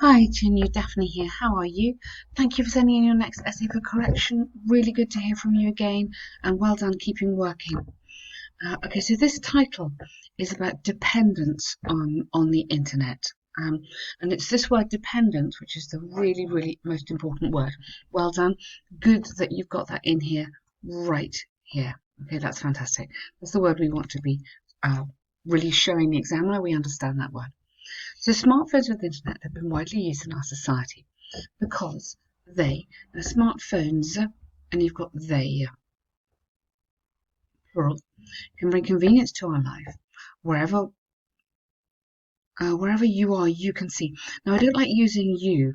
Hi, Tianyu, Daphne here. How are you? Thank you for sending in your next essay for correction. Really good to hear from you again, and well done keeping working. Okay, so this title is about dependence on the internet. And it's this word dependent, which is the really most important word. Well done. Good that you've got that in here, right here. Okay, that's fantastic. That's the word we want to be really showing the examiner we understand that word. So smartphones with the internet have been widely used in our society because smartphones, and you've got they, plural, can bring convenience to our life wherever wherever you are, you can see. Now, I don't like using you,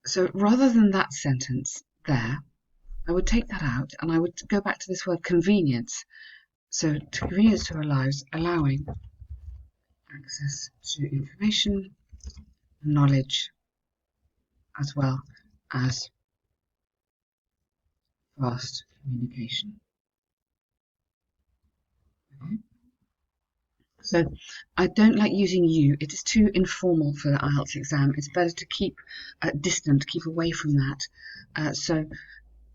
so rather than that sentence there, I would take that out and I would go back to this word convenience. So to convenience to our lives, allowing access to information, knowledge, as well as fast communication. Okay. So I don't like using you. It is too informal for the Ielts exam. It's better to keep distant, keep away from that. So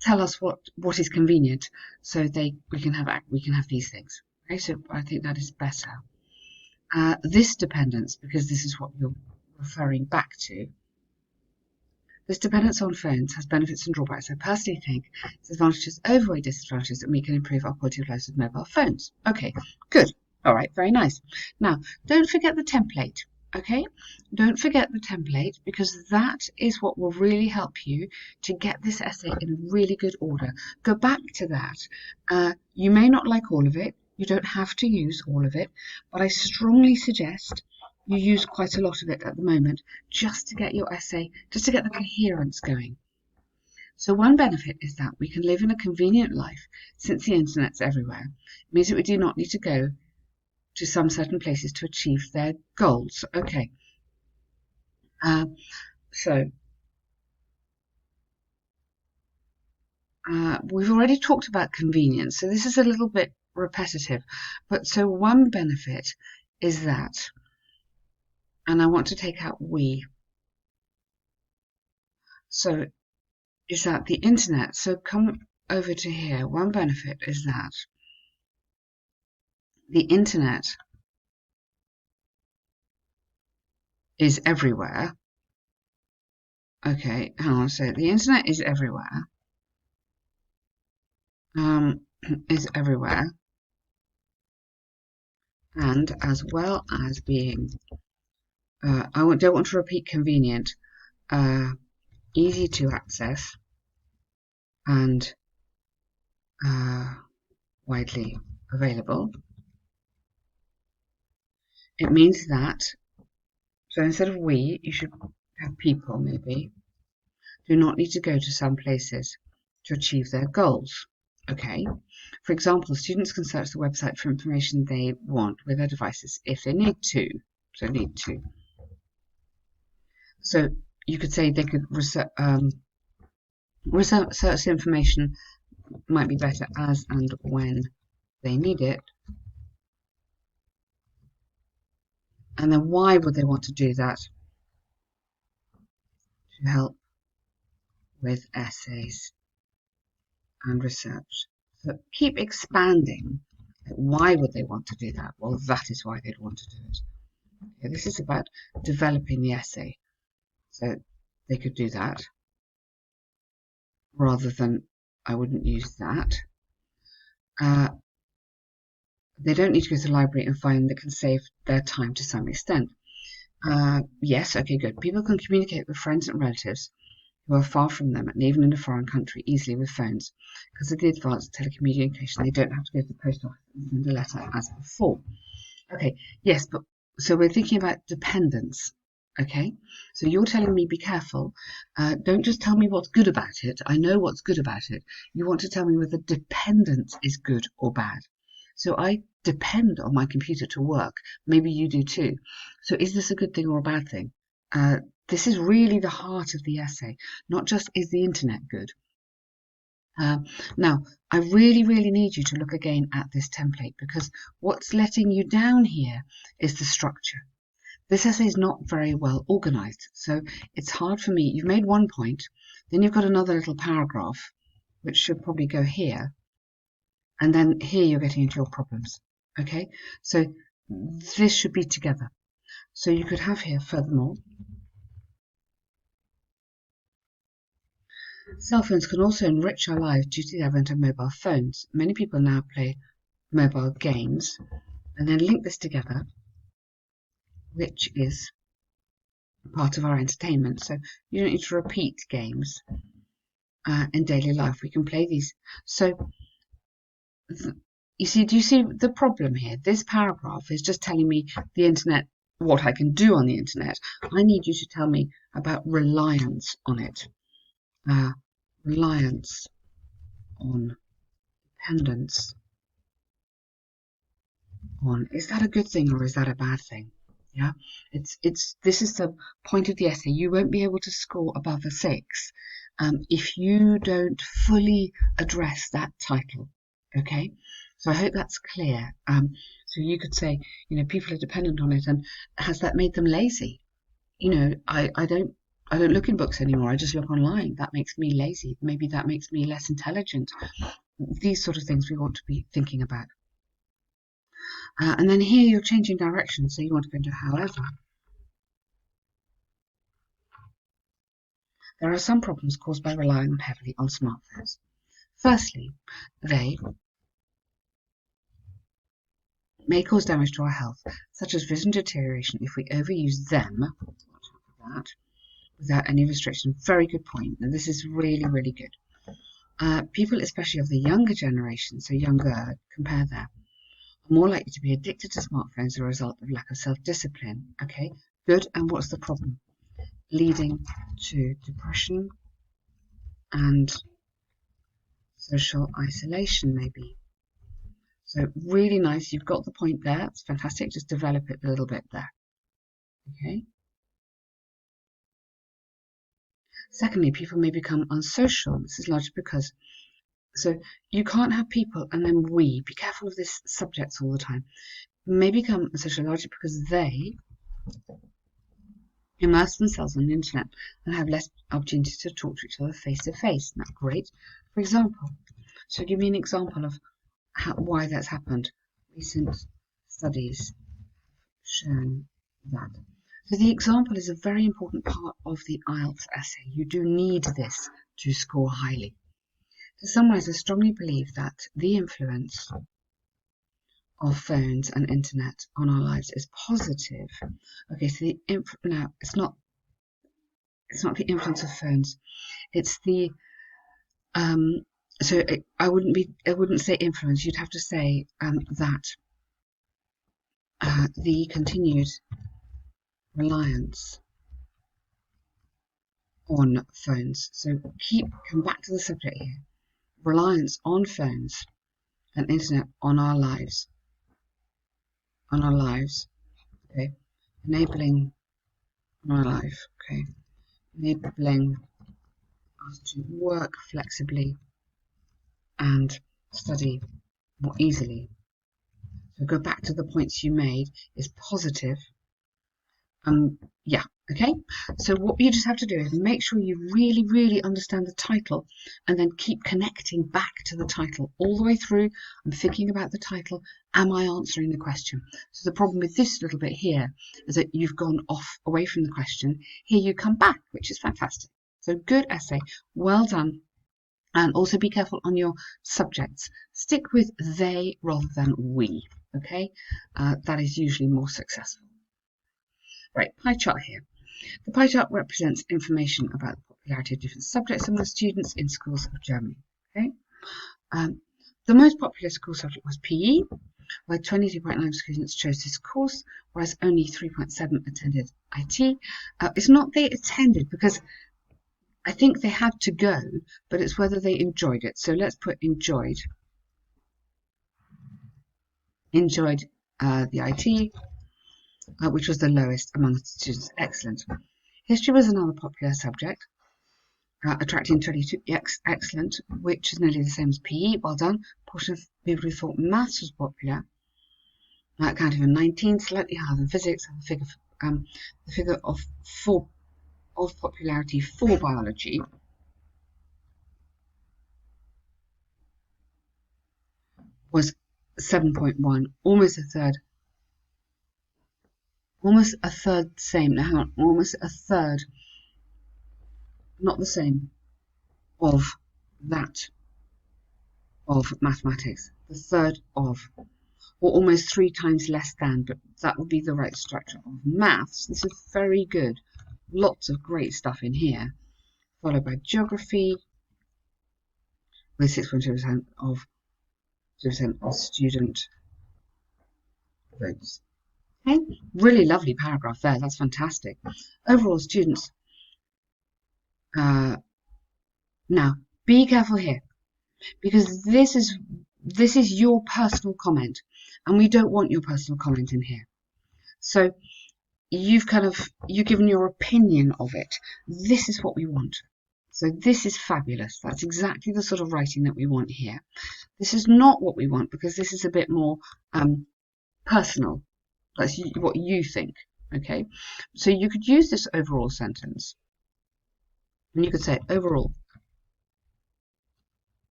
tell us what is convenient, so we can have these things. Okay, so I think that is better. This dependence, because this is what you're referring back to. This dependence on phones has benefits and drawbacks. I personally think its advantages outweigh disadvantages, and we can improve our quality of life with mobile phones. Okay, good. All right, very nice. Now, don't forget the template, okay? Don't forget the template, because that is what will really help you to get this essay in really good order. Go back to that. You may not like all of it. You don't have to use all of it, but I strongly suggest you use quite a lot of it at the moment just to get your essay, just to get the coherence going. So one benefit is that we can live in a convenient life since the internet's everywhere. It means that we do not need to go to some certain places to achieve their goals. Okay. We've already talked about convenience, so this is a little bit repetitive. But so one benefit is that, and I want to take out we. So is that the internet. So come over to here. One benefit is that the internet is everywhere. Okay, hang on. So the internet is everywhere. Is everywhere, and as well as being, I don't want to repeat convenient, easy to access, and widely available. It means that, so instead of we, you should have people maybe, do not need to go to some places to achieve their goals. Okay. For example, students can search the website for information they want with their devices if they need to. So you could say they could research information might be better as and when they need it. And then why would they want to do that? To help with essays and research. So keep expanding. Why would they want to do that? Well, that is why they'd want to do it. Okay, this is about developing the essay. So they could do that rather than, I wouldn't use that. They don't need to go to the library and find that can save their time to some extent. Yes, okay, good. People can communicate with friends and relatives who are far from them and even in a foreign country easily with phones. Because of the advanced telecommunication, they don't have to go to the post office and send a letter as before. Okay, yes, but so we're thinking about dependence. Okay, so you're telling me be careful. Don't just tell me what's good about it. I know what's good about it. You want to tell me whether dependence is good or bad. So I depend on my computer to work. Maybe you do too. So is this a good thing or a bad thing? This is really the heart of the essay, not just is the internet good. Now, I really need you to look again at this template, because what's letting you down here is the structure. This essay is not very well organized, so it's hard for me. You've made one point, then you've got another little paragraph, which should probably go here, and then here you're getting into your problems. Okay, so this should be together. So you could have here, furthermore, cell phones can also enrich our lives due to the advent of mobile phones. Many people now play mobile games, and then link this together, which is part of our entertainment. So you don't need to repeat games in daily life. We can play these. So you see, do you see the problem here? This paragraph is just telling me the internet, what I can do on the internet. I need you to tell me about reliance on it. Reliance on, dependence on. Is that a good thing or is that a bad thing? Yeah, this is the point of the essay. You won't be able to score above a 6 if you don't fully address that title. Okay, so I hope that's clear. So you could say, people are dependent on it, and has that made them lazy? I don't look in books anymore. I just look online. That makes me lazy. Maybe that makes me less intelligent. These sort of things we want to be thinking about. And then here you're changing direction, so you want to go into however. There are some problems caused by relying heavily on smartphones. Firstly, they may cause damage to our health, such as vision deterioration if we overuse them without any restriction. Very good point. And this is really, really good. People, especially of the younger generation, so younger, compare there, are more likely to be addicted to smartphones as a result of lack of self-discipline. Okay, good. And what's the problem? Leading to depression and social isolation, maybe. So really nice. You've got the point there. It's fantastic. Just develop it a little bit there. Okay. Secondly, people may become unsocial. This is largely because, so you can't have people and then we. Be careful of this subjects all the time. May become unsocial largely because they immerse themselves on the internet and have less opportunity to talk to each other face to face. Isn't that great? For example, so give me an example of why that's happened. Recent studies shown that. So the example is a very important part of the Ielts essay. You do need this to score highly. To summarize, I strongly believe that the influence of phones and internet on our lives is positive. Okay, so now it's not the influence of phones. It's the so I wouldn't say influence. You'd have to say that the continued reliance on phones. So come back to the subject here. Reliance on phones and internet on our lives. Okay, enabling our life. Okay, enabling us to work flexibly and study more easily. So go back to the points you made is positive. Yeah, okay. So what you just have to do is make sure you really, really understand the title and then keep connecting back to the title all the way through. I'm thinking about the title. Am I answering the question? So the problem with this little bit here is that you've gone off away from the question. Here you come back, which is fantastic. So good essay. Well done. And also be careful on your subjects. Stick with they rather than we. Okay, that is usually more successful. Right, pie chart here. The pie chart represents information about the popularity of different subjects among students in schools of Germany. Okay, the most popular school subject was PE, where 22.9 students chose this course, whereas only 3.7 attended IT. It's not they attended because I think they had to go, but it's whether they enjoyed it. So let's put enjoyed. Enjoyed the IT, which was the lowest among the students. Excellent. History was another popular subject, attracting 22. Excellent, which is nearly the same as PE. Well done. Portion of people who thought maths was popular, accounting for 19, slightly higher than physics, a figure the figure of popularity for biology was 7.1, almost a third the same. Now hang on, almost a third, not the same, of that of mathematics. The third of, or almost 3 times less than, but that would be the right structure of maths. This is very good. Lots of great stuff in here. Followed by geography with 6.2% of 2% of student votes. Okay, really lovely paragraph there. That's fantastic. Overall, students. Now, be careful here, because this is your personal comment, and we don't want your personal comment in here. So you've given your opinion of it. This is what we want. So this is fabulous. That's exactly the sort of writing that we want here. This is not what we want, because this is a bit more personal. That's what you think. Okay, so you could use this overall sentence, and you could say overall,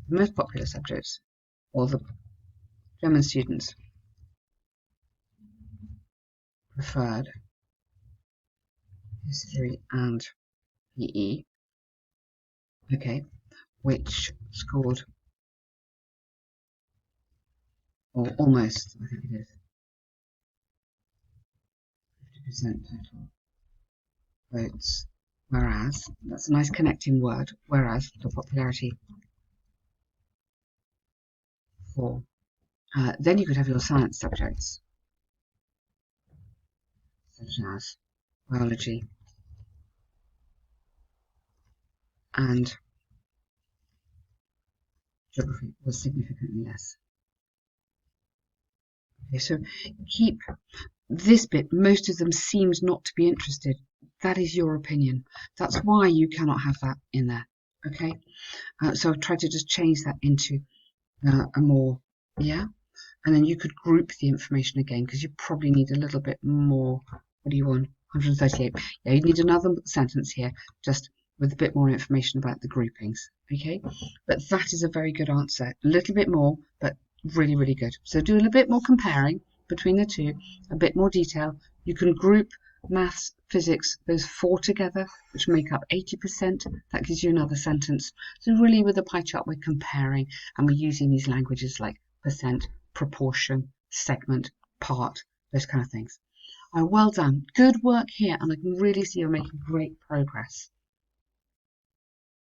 the most popular subjects, or the German students preferred history and PE. Okay, which scored, or almost, I think it is, 50% total votes. Whereas, that's a nice connecting word, whereas the popularity for, then you could have your science subjects, such as biology and geography, was significantly less. Okay, so keep this bit. Most of them seemed not to be interested. That is your opinion. That's why you cannot have that in there. Okay, so I've tried to just change that into a more, yeah, and then you could group the information again, because you probably need a little bit more. What do you want? 138. Yeah, you need another sentence here, just with a bit more information about the groupings. Okay, but that is a very good answer. A little bit more, but really, really good. So do a little bit more comparing between the two, a bit more detail. You can group maths, physics, those 4 together, which make up 80%. That gives you another sentence. So really, with the pie chart, we're comparing, and we're using these languages like percent, proportion, segment, part, those kind of things. Well done. Good work here, and I can really see you're making great progress.